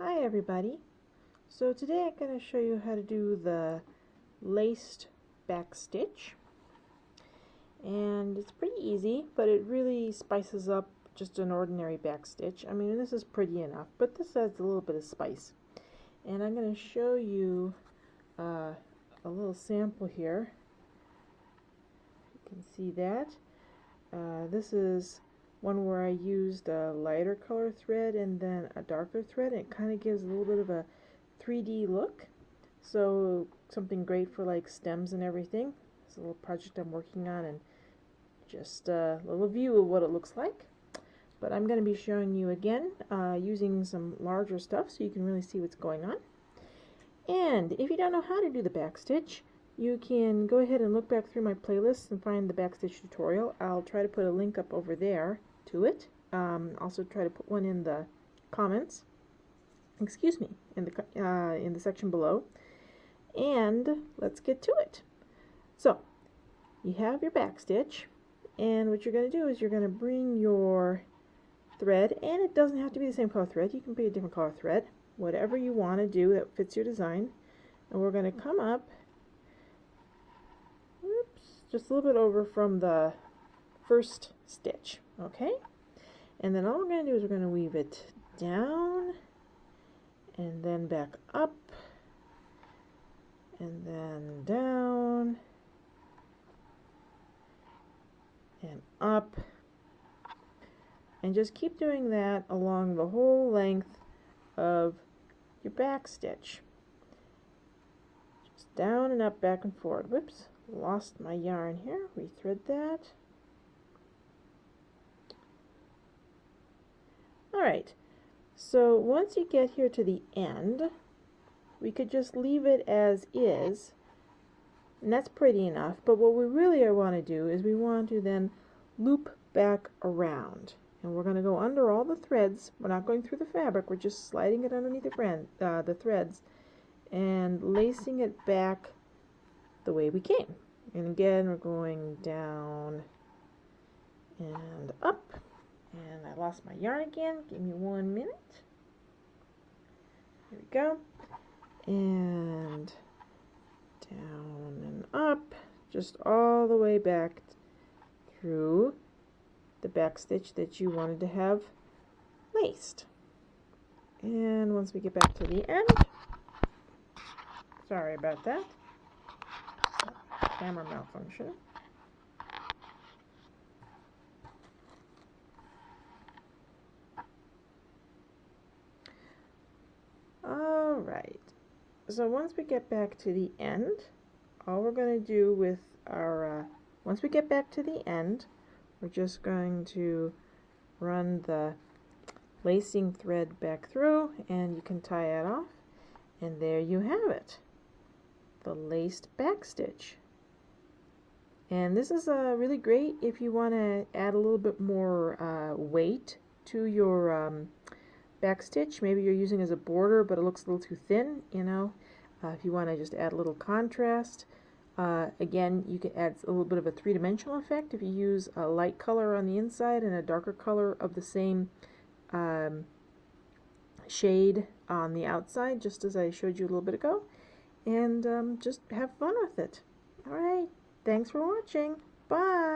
Hi everybody. So today I'm going to show you how to do the laced back stitch, and it's pretty easy, but it really spices up just an ordinary back stitch. I mean, this is pretty enough, but this adds a little bit of spice. And I'm going to show you a little sample here. You can see that. This is one where I used a lighter color thread and then a darker thread. It kind of gives a little bit of a 3D look, so something great for like stems and everything. It's a little project I'm working on, and just a little view of what it looks like. But I'm going to be showing you again using some larger stuff so you can really see what's going on. And if you don't know how to do the back stitch, you can go ahead and look back through my playlists and find the backstitch tutorial. I'll try to put a link up over there to it. Also try to put one in the comments. Excuse me, in the section below. And let's get to it. So you have your backstitch, and what you're going to do is you're going to bring your thread, and it doesn't have to be the same color thread. You can pick a different color thread, whatever you want to do that fits your design. And we're going to come up just a little bit over from the first stitch, okay? And then all we're going to do is we're going to weave it down and then back up and then down and up, and just keep doing that along the whole length of your back stitch. Just down and up, back and forward. Whoops, lost my yarn here. Rethread that. Alright, so once you get here to the end, we could just leave it as is, and that's pretty enough. But what we really want to do is we want to then loop back around, and we're going to go under all the threads. We're not going through the fabric, we're just sliding it underneath the threads and lacing it back the way we came. And again, we're going down and up. And I lost my yarn again. Give me 1 minute. Here we go. And down and up, just all the way back through the back stitch that you wanted to have laced. And once we get back to the end, sorry about that, camera malfunction. Alright, so once we get back to the end, all we're going to do with our, once we get back to the end, we're just going to run the lacing thread back through, and you can tie it off, and there you have it, the laced back stitch. And this is really great if you want to add a little bit more weight to your back stitch. Maybe you're using as a border, but it looks a little too thin, you know. If you want to just add a little contrast. Again, you can add a little bit of a three-dimensional effect if you use a light color on the inside and a darker color of the same shade on the outside, just as I showed you a little bit ago. And just have fun with it. Alright, thanks for watching. Bye!